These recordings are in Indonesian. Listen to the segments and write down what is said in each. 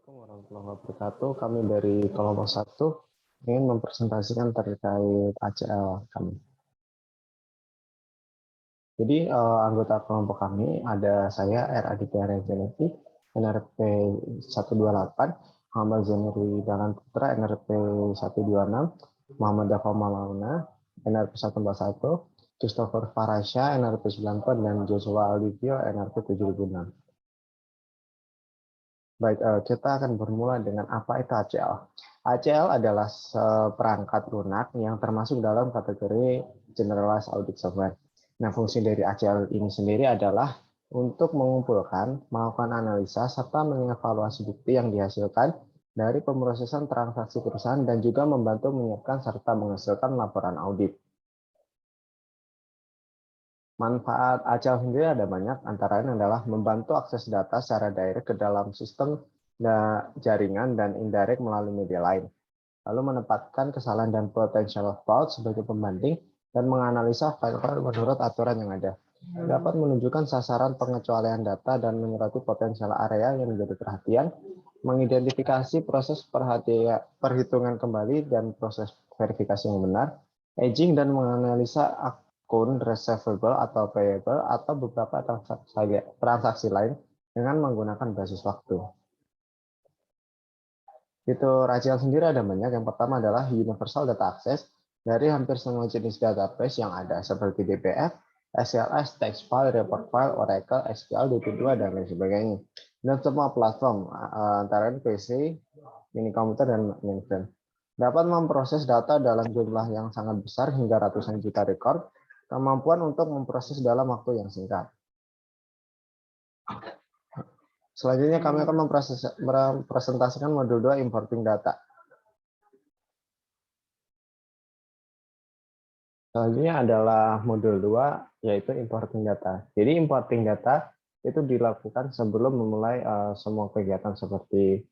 Assalamualaikum warahmatullahi wabarakatuh. Kami dari kelompok 1 ingin mempresentasikan terkait ACL kami. Jadi anggota kelompok kami ada saya R. Aditya Rejaneti, NRP 128, Muhammad Zainuri Dalan Putra, NRP 126, Muhammad Dafa Malauna, NRP 141, Christopher Farasya, NRP 94, dan Joshua Alivio, NRP 706. Baik, kita akan bermula dengan apa itu ACL. ACL adalah perangkat lunak yang termasuk dalam kategori Generalized Audit Software. Nah, fungsi dari ACL ini sendiri adalah untuk mengumpulkan, melakukan analisa, serta mengevaluasi bukti yang dihasilkan dari pemrosesan transaksi perusahaan dan juga membantu menyiapkan serta menghasilkan laporan audit. Manfaat ACL sendiri ada banyak, antara lain adalah membantu akses data secara direct ke dalam sistem jaringan dan indirect melalui media lain. Lalu menempatkan kesalahan dan potential fault sebagai pembanding dan menganalisa file-file menurut aturan yang ada. Dapat menunjukkan sasaran pengecualian data dan menyoroti potensial area yang menjadi perhatian, mengidentifikasi proses perhitungan kembali dan proses verifikasi yang benar, aging dan menganalisa akun receivable atau payable atau beberapa transaksi lain dengan menggunakan basis waktu. Fitur ACL sendiri ada banyak. Yang pertama adalah Universal Data Access dari hampir semua jenis database yang ada seperti DBF, SLS, text file, report file, Oracle, SQL, DB2, dan lain sebagainya. Dan semua platform, antara lain PC, mini komputer, dan mainframe. Dapat memproses data dalam jumlah yang sangat besar hingga ratusan juta rekor, kemampuan untuk memproses dalam waktu yang singkat. Selanjutnya kami akan mempresentasikan modul 2 importing data. Selanjutnya adalah modul 2 yaitu importing data. Jadi importing data itu dilakukan sebelum memulai semua kegiatan seperti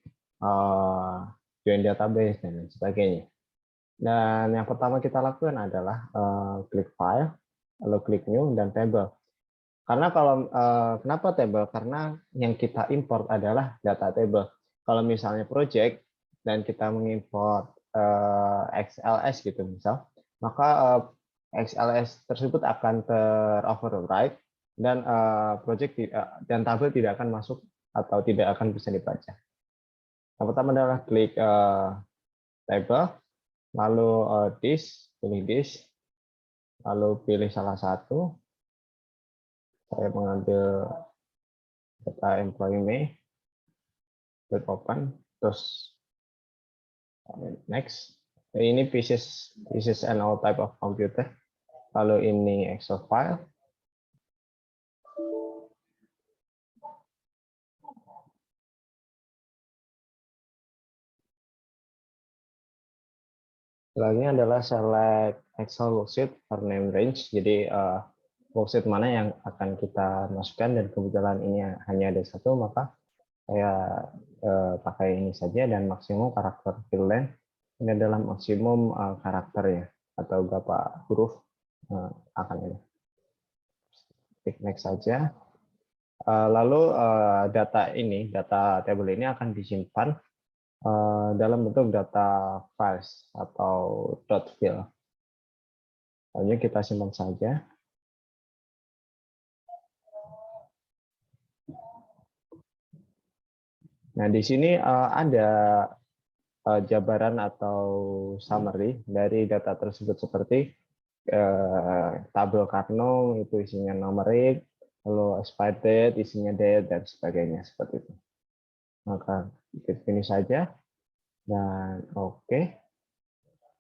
join database dan lain sebagainya. Dan yang pertama kita lakukan adalah klik file, lalu klik new dan table. Karena kalau kenapa table? Karena yang kita import adalah data table. Kalau misalnya project dan kita mengimport XLS gitu misal, maka XLS tersebut akan ter-overwrite dan project dan tabel tidak akan masuk atau tidak akan bisa dibaca. Yang pertama adalah klik table, lalu pilih this, lalu pilih salah satu. Saya mengambil data employee May, klik open, terus next. Ini pieces and all type of computer. Lalu ini Excel file. Selanjutnya adalah select Excel worksheet for name range. Jadi worksheet mana yang akan kita masukkan, dan kebetulan ini hanya ada satu, maka saya pakai ini saja. Dan maksimum karakter fill length ini adalah maksimum karakter ya, atau berapa huruf akan ini. Klik next saja. Lalu data table ini akan disimpan dalam bentuk data files atau .file. Lalu kita simpan saja. Nah, di sini ada jabaran atau summary dari data tersebut seperti tabel Carnot itu isinya numerik, lalu expired date isinya date dan sebagainya seperti itu. Maka klik finish saja dan oke.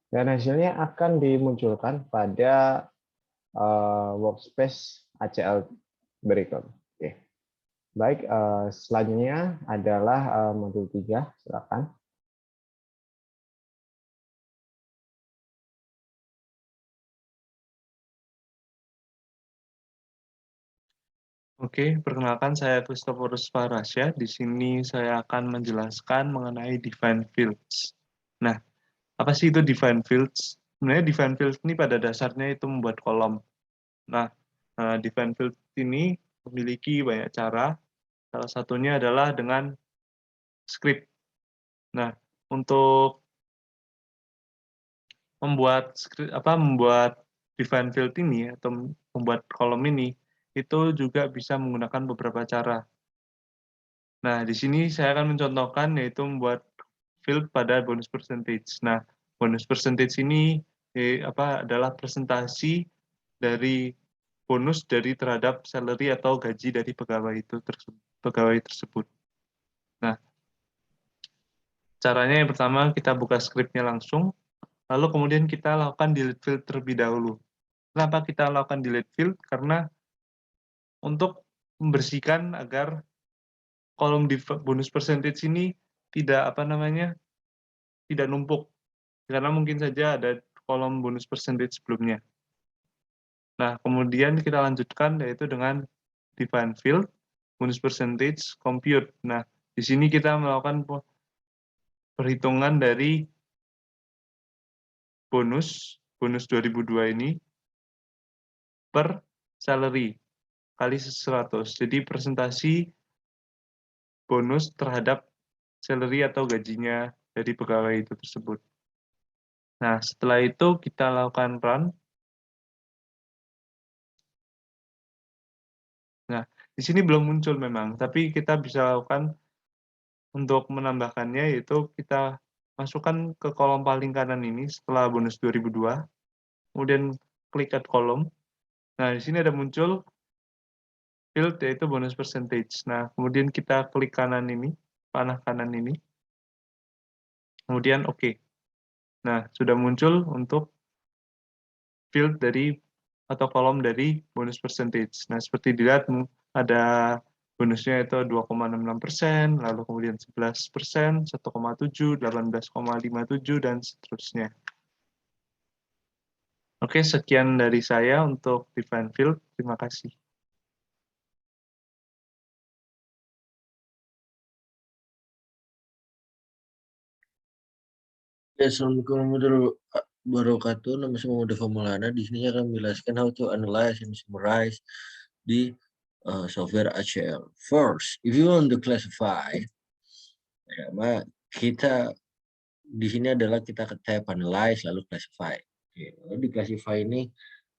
Dan hasilnya akan dimunculkan pada workspace ACL berikut. Oke. Baik, selanjutnya adalah modul 3, silakan. Oke, perkenalkan saya Christopher Farasya. Di sini saya akan menjelaskan mengenai define fields. Nah, apa sih itu define fields? Sebenarnya define fields ini pada dasarnya itu membuat kolom. Nah, define fields ini memiliki banyak cara. Salah satunya adalah dengan script. Nah, untuk membuat define field ini atau membuat kolom ini, itu juga bisa menggunakan beberapa cara. Nah, di sini saya akan mencontohkan yaitu membuat field pada bonus percentage. Nah, bonus percentage ini adalah presentasi dari bonus terhadap salary atau gaji dari pegawai tersebut. Nah, caranya yang pertama kita buka scriptnya langsung, lalu kemudian kita lakukan delete field terlebih dahulu. Kenapa kita lakukan delete field? Karena untuk membersihkan agar kolom di bonus percentage ini tidak tidak numpuk, karena mungkin saja ada kolom bonus percentage sebelumnya. Nah, kemudian kita lanjutkan yaitu dengan define field bonus percentage compute. Nah, di sini kita melakukan perhitungan dari bonus 2002 ini per salary kali 100. Jadi presentasi bonus terhadap salary atau gajinya dari pegawai itu tersebut. Nah, setelah itu kita lakukan run. Nah, di sini belum muncul memang, tapi kita bisa lakukan untuk menambahkannya, yaitu kita masukkan ke kolom paling kanan ini setelah bonus 2002, kemudian klik add kolom. Nah, di sini ada muncul field yaitu bonus percentage. Nah, kemudian kita klik kanan ini, panah kanan ini, kemudian oke. Nah, sudah muncul untuk field atau kolom dari bonus percentage. Nah, seperti dilihat ada bonusnya itu 2,66%, lalu kemudian 11%, 1,7, 18,57, dan seterusnya. Oke, sekian dari saya untuk define field. Terima kasih. Ya, Assalamualaikum warahmatullahi wabarakatuh. Nama saya Muhammad Maulana. Di sini saya akan menjelaskan how to analyze and summarize di software HCL. First, if you want to classify, ya, kita di sini adalah kita ke tab analyze lalu classify. Oke, lalu di classify ini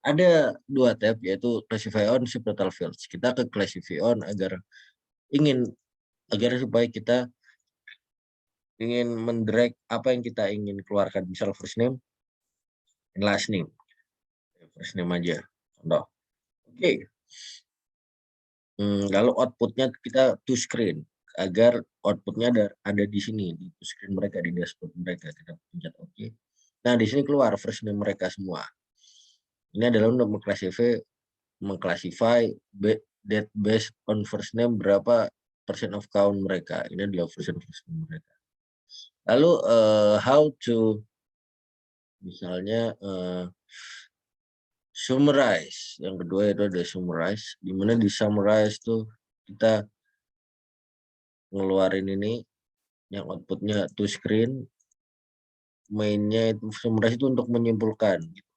ada dua tab, yaitu classify on, subtotal fields. Kita ke classify on agar supaya kita ingin mendrag apa yang kita ingin keluarkan, misal first name and last name. First name aja, contoh. Oke. Lalu outputnya kita to screen, agar outputnya ada di sini, di to screen mereka, di dashboard mereka. Kita pencet oke. Nah, di sini keluar first name mereka semua. Ini adalah untuk mengclassify that based on first name berapa persen of count mereka. Ini adalah first name mereka. Lalu how to misalnya summarize. Yang kedua itu ada summarize, di mana di summarize tuh kita ngeluarin ini yang outputnya to screen, mainnya itu summarize itu untuk menyimpulkan gitu.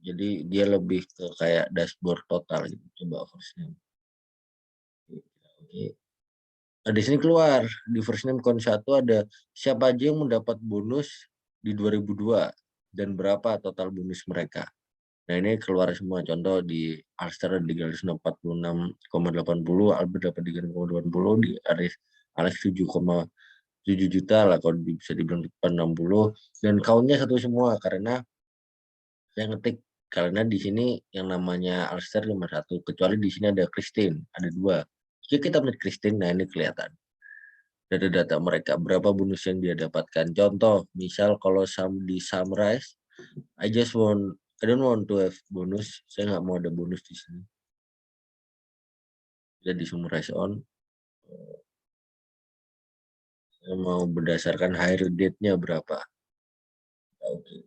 Jadi dia lebih ke kayak dashboard total gitu. Coba first name. Oke. Nah, di sini keluar di first name count 1 ada siapa aja yang mendapat bonus di 2002 dan berapa total bonus mereka. Nah, ini keluar semua. Contoh di Alster di 346,80, Albert dapat 3,80, di Alex 7,7 juta lah kalau bisa dibilang 60, dan countnya satu semua karena saya ngetik, karena di sini yang namanya Alster 51, kecuali di sini ada Christine, ada 2. Jika kita melihat Christine, nah ini kelihatan data-data mereka, berapa bonus yang dia dapatkan. Contoh, misal kalau di summarize, I don't want to have bonus. Saya nggak mau ada bonus di sini. Jadi summarize on. Saya mau berdasarkan hire date-nya berapa. Oke.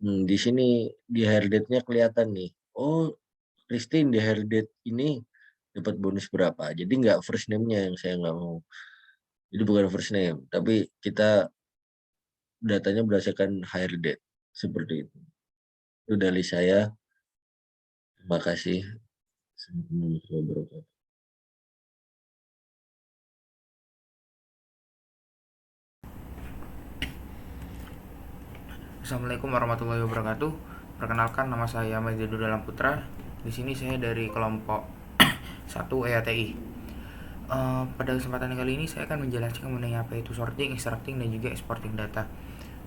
Di sini di hire date-nya kelihatan nih. Oh, Christine di hire date ini dapat bonus berapa. Jadi nggak first name-nya yang saya nggak mau. Jadi bukan first name, tapi kita datanya berdasarkan hire date. Seperti itu. Itu dari saya. Terima kasih. Assalamualaikum warahmatullahi wabarakatuh. Assalamualaikum warahmatullahi wabarakatuh. Perkenalkan, nama saya Majdudul Dalam Putra. Di sini saya dari kelompok 1 EATI. Pada kesempatan kali ini saya akan menjelaskan mengenai apa itu sorting, extracting, dan juga exporting data.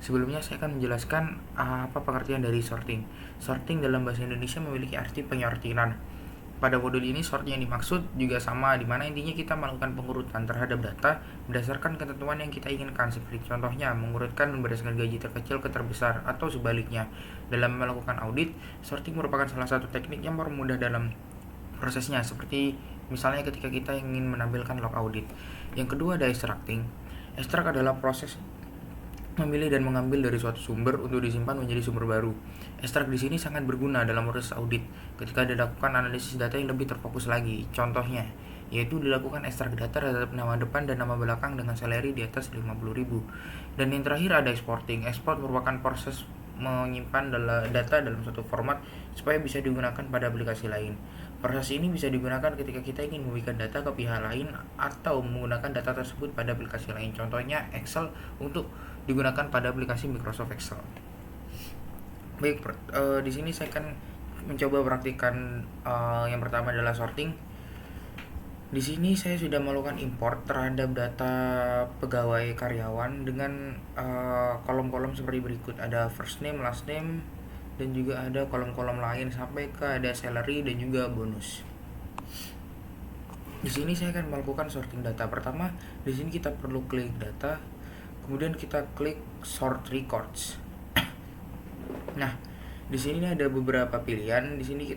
Sebelumnya saya akan menjelaskan apa pengertian dari sorting. Sorting dalam bahasa Indonesia memiliki arti penyortiran. Pada modul ini sorting yang dimaksud juga sama, di mana intinya kita melakukan pengurutan terhadap data berdasarkan ketentuan yang kita inginkan, seperti contohnya mengurutkan berdasarkan gaji terkecil ke terbesar atau sebaliknya. Dalam melakukan audit, sorting merupakan salah satu teknik yang mempermudah dalam prosesnya, seperti misalnya ketika kita ingin menampilkan log audit. Yang kedua ada extracting. Extract adalah proses memilih dan mengambil dari suatu sumber untuk disimpan menjadi sumber baru. Extract di sini sangat berguna dalam proses audit ketika dilakukan analisis data yang lebih terfokus lagi. Contohnya, yaitu dilakukan ekstrak data terhadap nama depan dan nama belakang dengan salary di atas 50.000. Dan yang terakhir ada exporting. Export merupakan proses menyimpan data dalam suatu format supaya bisa digunakan pada aplikasi lain. Proses ini bisa digunakan ketika kita ingin memberikan data ke pihak lain atau menggunakan data tersebut pada aplikasi lain. Contohnya Excel untuk digunakan pada aplikasi Microsoft Excel. Baik, di sini saya akan mencoba praktikan yang pertama adalah sorting. Di sini saya sudah melakukan import terhadap data pegawai karyawan dengan kolom-kolom seperti berikut. Ada first name, last name, dan juga ada kolom-kolom lain sampai ke ada salary dan juga bonus. Di sini saya akan melakukan sorting data. Pertama, di sini kita perlu klik data, kemudian kita klik sort records. Nah, di sini ada beberapa pilihan. Di sini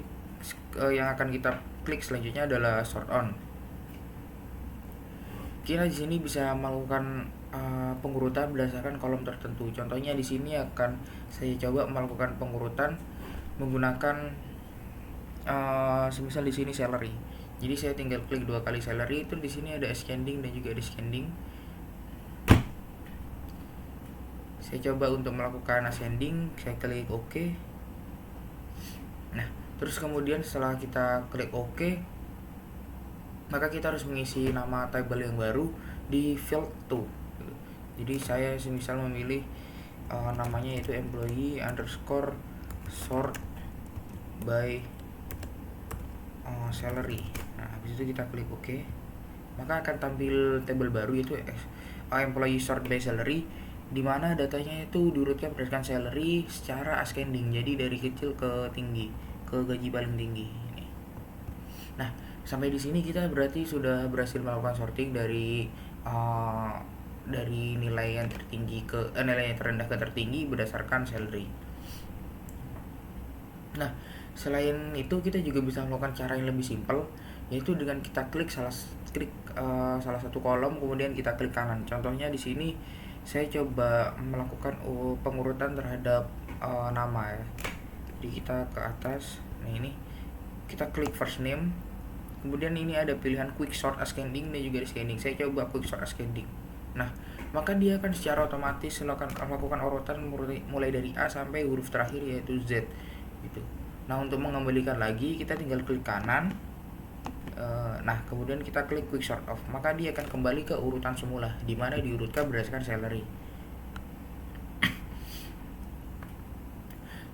yang akan kita klik selanjutnya adalah sort on. Kita di sini bisa melakukan pengurutan berdasarkan kolom tertentu. Contohnya di sini akan saya coba melakukan pengurutan menggunakan semisal di sini salary. Jadi saya tinggal klik 2 kali salary, itu di sini ada ascending dan juga descending. Saya coba untuk melakukan ascending, saya klik OK. Nah, terus kemudian setelah kita klik OK, maka kita harus mengisi nama table yang baru di field 2. Jadi saya semisal memilih namanya yaitu employee underscore sort by salary. Nah, habis itu kita klik OK, maka akan tampil table baru yaitu employee sort by salary, di mana datanya itu diurutkan berdasarkan salary secara ascending, jadi dari kecil ke tinggi, ke gaji paling tinggi. Nah, sampai di sini kita berarti sudah berhasil melakukan sorting dari nilai yang tertinggi ke nilai yang terendah ke tertinggi berdasarkan salary. Nah, selain itu kita juga bisa melakukan cara yang lebih simpel, yaitu dengan kita klik salah satu kolom, kemudian kita klik kanan. Contohnya di sini saya coba melakukan pengurutan terhadap nama ya. Jadi kita ke atas. Nah, ini kita klik first name. Kemudian ini ada pilihan quick sort ascending dan juga descending. Saya coba quick sort ascending. Nah, maka dia akan secara otomatis melakukan urutan mulai dari A sampai huruf terakhir yaitu Z gitu. Nah, untuk mengembalikan lagi kita tinggal klik kanan. Nah, kemudian kita klik quick sort off, maka dia akan kembali ke urutan semula di mana diurutkan berdasarkan salary.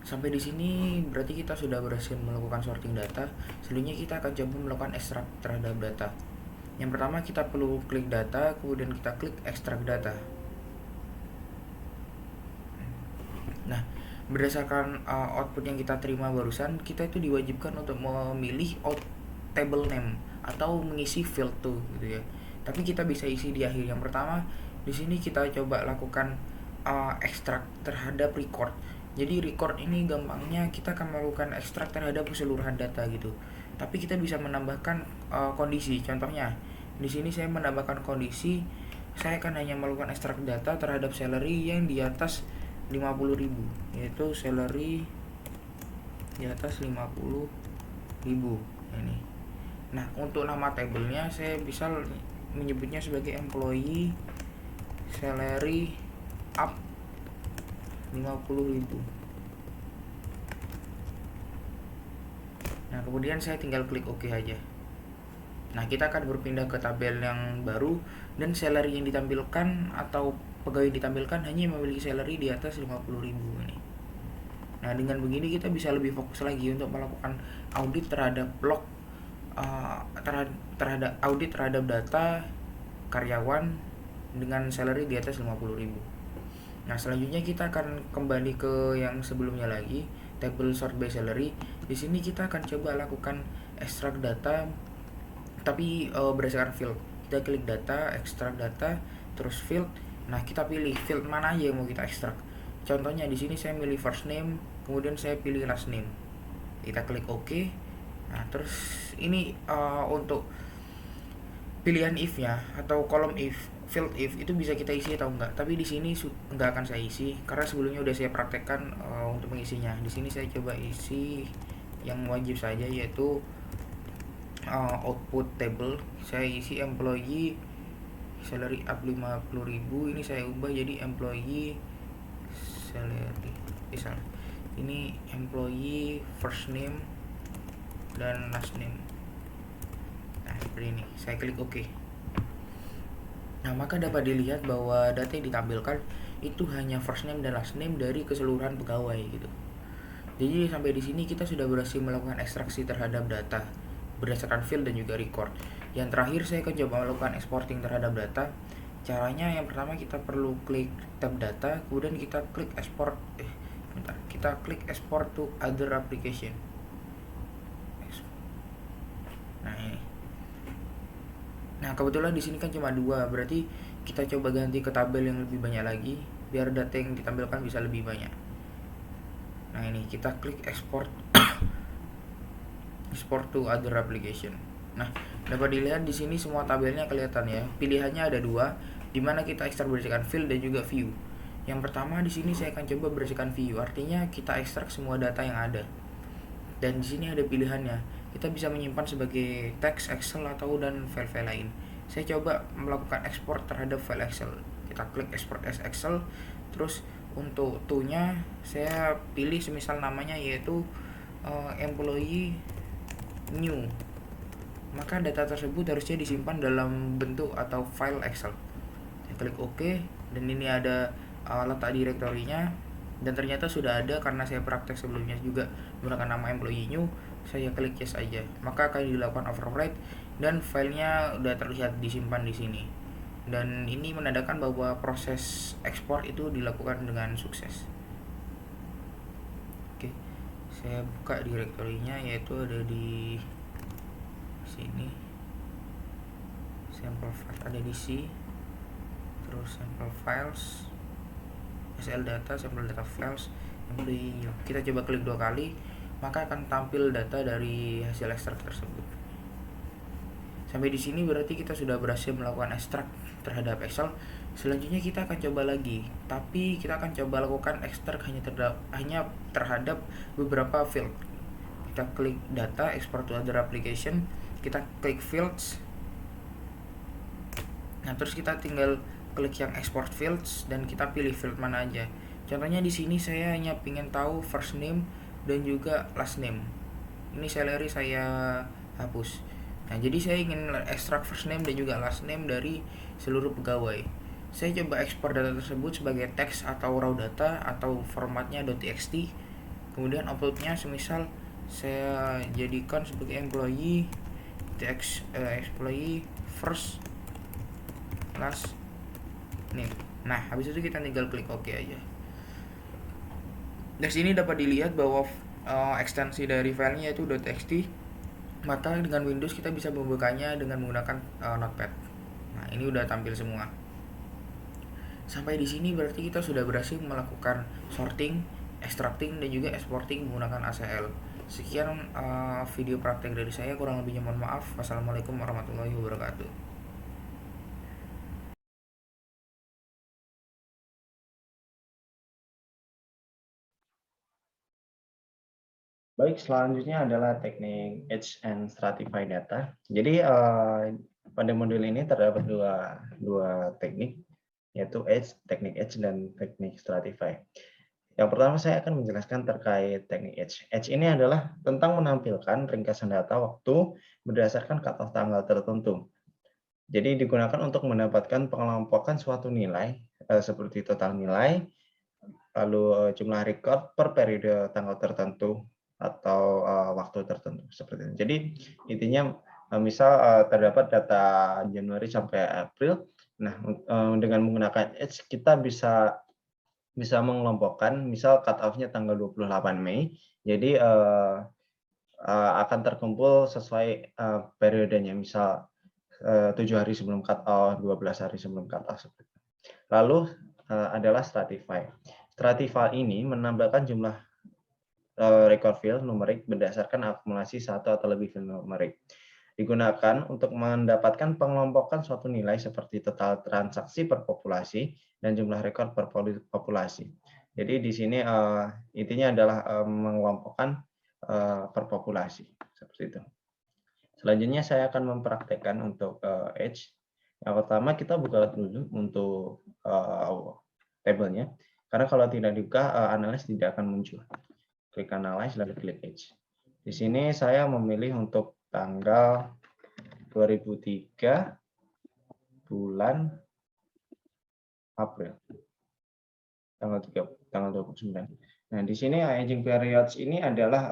Sampai di sini berarti kita sudah berhasil melakukan sorting data. Selanjutnya kita akan coba melakukan extract terhadap data. Yang pertama kita perlu klik data, kemudian kita klik extract data. Nah, berdasarkan output yang kita terima barusan, kita itu diwajibkan untuk memilih table name atau mengisi field 2 gitu ya. Tapi kita bisa isi di akhir. Yang pertama, di sini kita coba lakukan extract terhadap record. Jadi record ini gampangnya kita akan melakukan ekstrak terhadap keseluruhan data gitu. Tapi kita bisa menambahkan kondisi. Contohnya, di sini saya menambahkan kondisi, saya akan hanya melakukan ekstrak data terhadap salary yang di atas 50.000, yaitu salary di atas 50.000 ini. Nah, untuk nama tabelnya saya bisa menyebutnya sebagai employee salary up 50.000. Nah, kemudian saya tinggal klik OK aja. Nah, kita akan berpindah ke tabel yang baru dan salary yang ditampilkan atau pegawai yang ditampilkan hanya memiliki salary di atas 50.000 ini. Nah, dengan begini kita bisa lebih fokus lagi untuk melakukan audit terhadap log, terhadap audit terhadap data karyawan dengan salary di atas 50.000. Nah, selanjutnya kita akan kembali ke yang sebelumnya lagi, table sort by salary. Di sini kita akan coba lakukan extract data tapi berdasarkan field. Kita klik data, extract data, terus field. Nah, kita pilih field mana aja yang mau kita extract. Contohnya di sini saya pilih first name, kemudian saya pilih last name. Kita klik OK. Nah, terus ini untuk pilihan if-nya atau kolom if, field if itu bisa kita isi atau enggak. Tapi di sini enggak akan saya isi karena sebelumnya udah saya praktekkan untuk mengisinya. Di sini saya coba isi yang wajib saja, yaitu output table. Saya isi employee salary up 50.000, ini saya ubah jadi employee salary, ini employee first name dan last name. Nah, seperti ini, saya klik OK. Nah, maka dapat dilihat bahwa data yang ditampilkan itu hanya first name dan last name dari keseluruhan pegawai gitu. Jadi sampai di sini kita sudah berhasil melakukan ekstraksi terhadap data berdasarkan field dan juga record. Yang terakhir saya akan coba melakukan exporting terhadap data. Caranya yang pertama kita perlu klik tab data, kemudian kita klik export kita klik export to other application. Nah, ini. Nah, kebetulan di sini kan cuma 2, berarti kita coba ganti ke tabel yang lebih banyak lagi biar data yang ditampilkan bisa lebih banyak. Nah, ini kita klik export export to other application. Nah, dapat dilihat di sini semua tabelnya kelihatan ya. Pilihannya ada 2, di mana kita ekstrak berdasarkan field dan juga view. Yang pertama di sini saya akan coba berdasarkan view, artinya kita ekstrak semua data yang ada. Dan di sini ada pilihannya. Kita bisa menyimpan sebagai teks, Excel atau dan file-file lain. Saya coba melakukan ekspor terhadap file Excel. Kita klik export as Excel. Terus untuk to-nya saya pilih semisal namanya yaitu employee new. Maka data tersebut harusnya disimpan dalam bentuk atau file Excel. Saya klik OK dan ini ada letak direktorinya, dan ternyata sudah ada karena saya praktek sebelumnya juga menggunakan nama employee new. Saya klik yes aja, maka akan dilakukan overwrite dan filenya udah terlihat disimpan di sini. Dan ini menandakan bahwa proses ekspor itu dilakukan dengan sukses. Oke, saya buka direktorinya, yaitu ada di sini. Sample file ada di C, terus sample files, SL data, sample data files, employee new. Kita coba klik 2 kali, maka akan tampil data dari hasil ekstrak tersebut. Sampai di sini berarti kita sudah berhasil melakukan ekstrak terhadap Excel. Selanjutnya kita akan coba lagi, tapi kita akan coba lakukan ekstrak hanya terhadap beberapa field. Kita klik data, export to other application, kita klik fields. Nah, terus kita tinggal klik yang export fields dan kita pilih field mana aja. Contohnya di sini saya hanya ingin tahu first name dan juga last name. Ini salary saya hapus. Nah, jadi saya ingin ekstrak first name dan juga last name dari seluruh pegawai. Saya coba ekspor data tersebut sebagai teks atau raw data atau formatnya .txt. Kemudian outputnya semisal saya jadikan sebagai employee employee first last name. Nah, habis itu kita tinggal klik OK aja. Dari sini dapat dilihat bahwa ekstensi dari filenya itu .txt. Maka dengan Windows kita bisa membukanya dengan menggunakan Notepad. Nah, ini udah tampil semua. Sampai di sini berarti kita sudah berhasil melakukan sorting, extracting dan juga exporting menggunakan ACL. Sekian video praktek dari saya, kurang lebihnya mohon maaf. Wassalamualaikum warahmatullahi wabarakatuh. Baik, selanjutnya adalah teknik Edge and Stratify Data. Jadi pada modul ini terdapat dua teknik, yaitu teknik Edge dan teknik Stratify. Yang pertama saya akan menjelaskan terkait teknik Edge. Edge ini adalah tentang menampilkan ringkasan data waktu berdasarkan cut-off tanggal tertentu. Jadi digunakan untuk mendapatkan pengelompokan suatu nilai seperti total nilai, lalu jumlah record per periode tanggal tertentu atau waktu tertentu seperti itu. Jadi intinya misal terdapat data Januari sampai April, nah dengan menggunakan Edge kita bisa mengelompokkan, misal cut off-nya tanggal 28 Mei, jadi akan terkumpul sesuai periodenya, misal 7 hari sebelum cut off, 12 hari sebelum cut off. Lalu adalah Stratify. Stratify ini menambahkan jumlah record field numerik berdasarkan akumulasi satu atau lebih field numerik. Digunakan untuk mendapatkan pengelompokan suatu nilai seperti total transaksi per populasi dan jumlah rekor per populasi. Jadi di sini intinya adalah mengelompokkan per populasi seperti itu. Selanjutnya saya akan mempraktekkan untuk Edge. Yang pertama kita buka dulu untuk tabelnya, karena kalau tidak dibuka analis tidak akan muncul. Klik analyze lalu klik Edge. Di sini saya memilih untuk tanggal 2003 bulan April. Tanggal 29. Nah, di sini aging periods ini adalah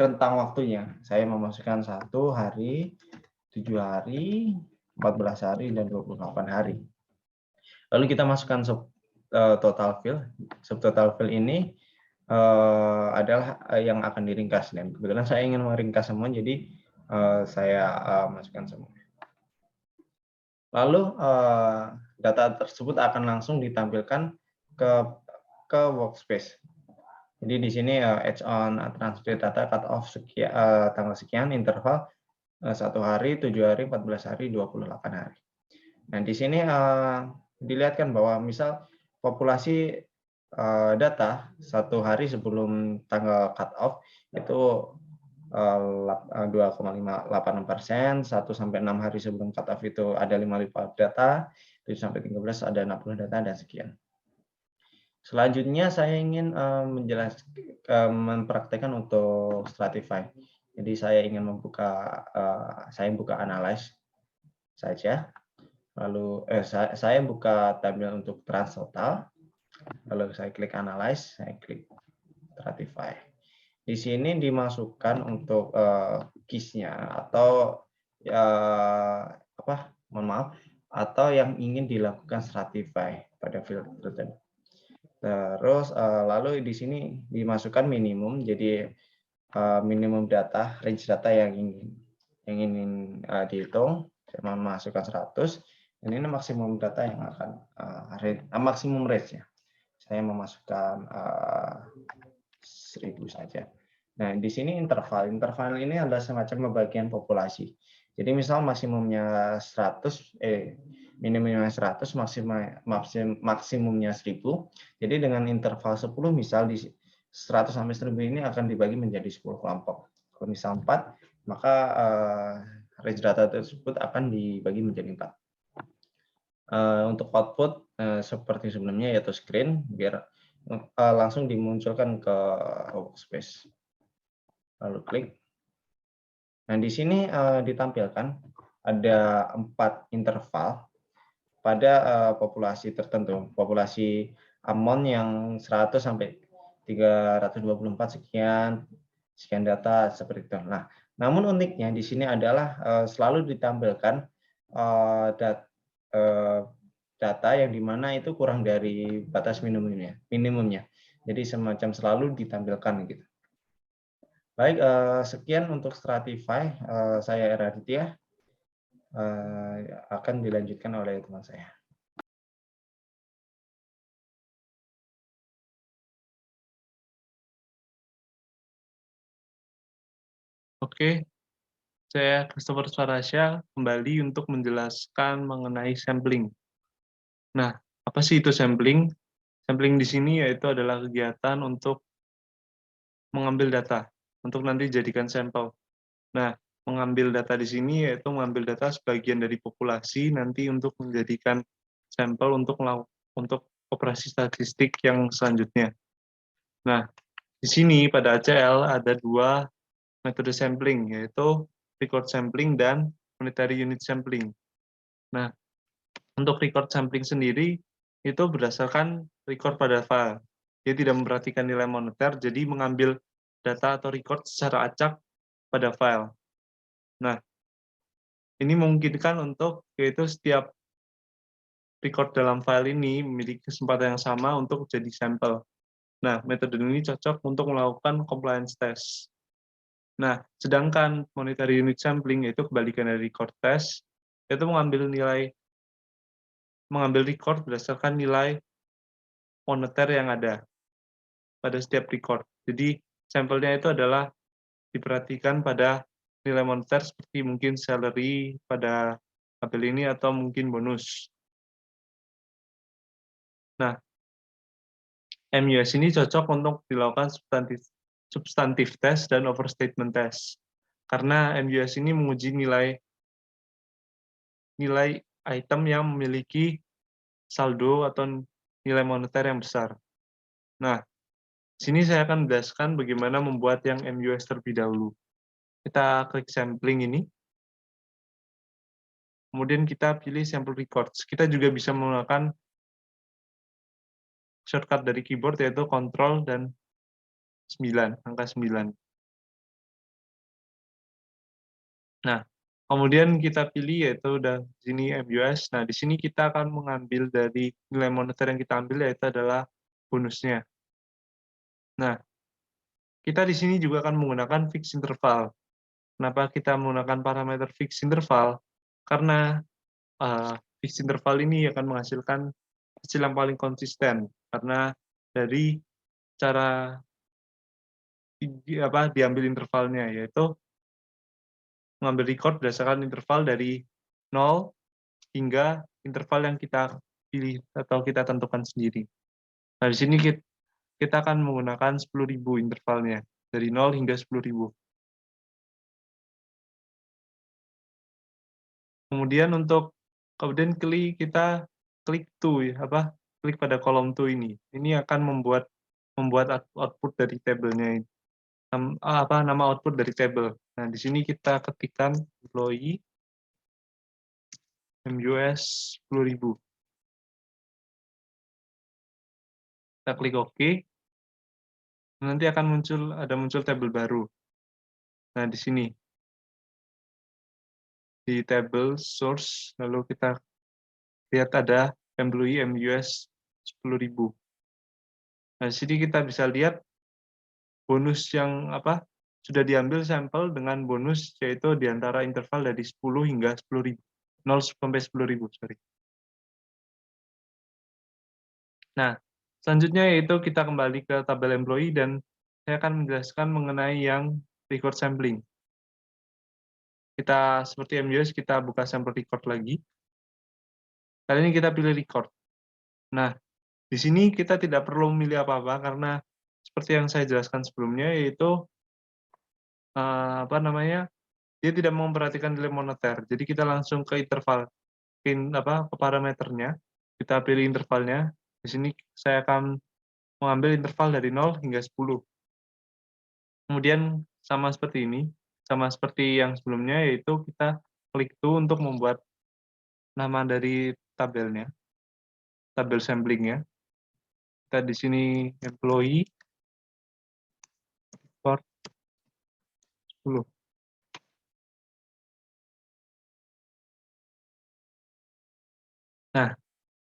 rentang waktunya. Saya memasukkan 1 hari, 7 hari, 14 hari dan 28 hari. Lalu kita masukkan total field. Subtotal field ini adalah yang akan diringkas, dan kebetulan saya ingin meringkas semua, jadi saya masukkan semua. Lalu data tersebut akan langsung ditampilkan ke workspace. Jadi di sini edge on transfer data cut off sekian, tanggal sekian, interval 1 hari, 7 hari, 14 hari, 28 hari. Nah di sini dilihatkan bahwa misal populasi data 1 hari sebelum tanggal cut off itu 2,58%, 1 sampai 6 hari sebelum cut off itu ada 55 data, 7 sampai 13 ada 60 data, dan sekian. Selanjutnya saya ingin mempraktekkan untuk Stratify. Jadi saya ingin saya buka analyze saja. Lalu saya buka tabel untuk trans total. Lalu saya klik analyze, saya klik Stratify. Di sini dimasukkan untuk keys-nya atau atau yang ingin dilakukan Stratify pada field tertentu. Terus lalu di sini dimasukkan minimum, jadi minimum data, range data yang ingin dihitung. Saya memasukkan 100. Dan ini maksimum data yang akan maksimum range ya. Saya memasukkan 1000 saja. Nah, di sini interval. Interval ini adalah semacam pembagian populasi. Jadi misal maksimumnya 100, minimumnya 100, maksimumnya 1000. Jadi dengan interval 10, misal di 100 sampai 1000 ini akan dibagi menjadi 10 kelompok. Kalau misal 4, maka range data tersebut akan dibagi menjadi 4. Untuk output seperti sebelumnya, yaitu screen, biar langsung dimunculkan ke workspace. Lalu klik. Nah, di sini ditampilkan ada 4 interval pada populasi tertentu. Populasi amount yang 100 sampai 324 sekian data seperti itu. Nah, namun uniknya di sini adalah selalu ditampilkan data yang dimana itu kurang dari batas minimumnya. Jadi semacam selalu ditampilkan gitu. Baik, sekian untuk Stratify. Saya Raditya, akan dilanjutkan oleh teman saya. Oke, saya Christopher Swarasya kembali untuk menjelaskan mengenai sampling. Nah, apa sih itu sampling? Sampling di sini yaitu adalah kegiatan untuk mengambil data, untuk nanti dijadikan sampel. Nah, mengambil data di sini yaitu mengambil data sebagian dari populasi nanti untuk menjadikan sampel untuk operasi statistik yang selanjutnya. Nah, di sini pada ACL ada 2 metode sampling, yaitu record sampling dan monetary unit sampling. Nah, Untuk record sampling sendiri, itu berdasarkan record pada file. Dia tidak memperhatikan nilai moneter, jadi mengambil data atau record secara acak pada file. Nah, ini memungkinkan untuk yaitu setiap record dalam file ini memiliki kesempatan yang sama untuk jadi sampel. Nah, metode ini cocok untuk melakukan compliance test. Nah, sedangkan monetary unit sampling yaitu kebalikan dari record test, itu mengambil record berdasarkan nilai moneter yang ada pada setiap record. Jadi, sampelnya itu adalah diperhatikan pada nilai moneter seperti mungkin salary pada tabel ini atau mungkin bonus. Nah, MUS ini cocok untuk dilakukan substantif test dan overstatement test. Karena MUS ini menguji nilai item yang memiliki saldo atau nilai moneter yang besar. Nah, sini saya akan menjelaskan bagaimana membuat yang MUS terlebih dahulu. Kita klik sampling ini. Kemudian kita pilih sample records. Kita juga bisa menggunakan shortcut dari keyboard yaitu Ctrl dan 9, angka 9. Nah, kemudian kita pilih yaitu udah sini MUS. Nah, di sini kita akan mengambil dari nilai moneter yang kita ambil yaitu adalah bonusnya. Nah, kita di sini juga akan menggunakan fixed interval. Kenapa kita menggunakan parameter fixed interval? Karena fixed interval ini akan menghasilkan hasil yang paling konsisten karena dari cara diambil intervalnya, yaitu mengambil record berdasarkan interval dari 0 hingga interval yang kita pilih atau kita tentukan sendiri. Nah, di sini kita akan menggunakan 10.000 intervalnya, dari 0 hingga 10.000. Kemudian kita klik to, klik pada kolom to ini. Ini akan membuat output dari tabelnya ini. Nama output dari tabel. Nah, di sini kita ketikkan employee MUS 10.000. Kita klik OK. Nanti akan muncul tabel baru. Nah, di sini di tabel source, lalu kita lihat ada employee MUS 10.000. Nah, di sini kita bisa lihat bonus yang sudah diambil sampel dengan bonus yaitu di antara interval dari 10 hingga 10.000. 0 sampai 10.000, sorry. Nah, selanjutnya yaitu kita kembali ke tabel employee dan saya akan menjelaskan mengenai yang record sampling. Kita seperti MUS, kita buka sampel record lagi. Kali ini kita pilih record. Nah, di sini kita tidak perlu memilih apa-apa karena seperti yang saya jelaskan sebelumnya, yaitu dia tidak memperhatikan nilai moneter. Jadi kita langsung ke interval, ke parameternya. Kita pilih intervalnya. Di sini saya akan mengambil interval dari 0 hingga 10. Kemudian sama seperti ini, sama seperti yang sebelumnya, yaitu kita klik to untuk membuat nama dari tabelnya, tabel samplingnya. Kita di sini employee record 10. Nah,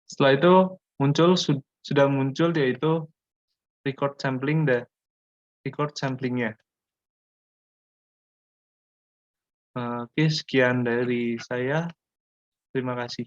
setelah itu sudah muncul yaitu record samplingnya. Oke, sekian dari saya. Terima kasih.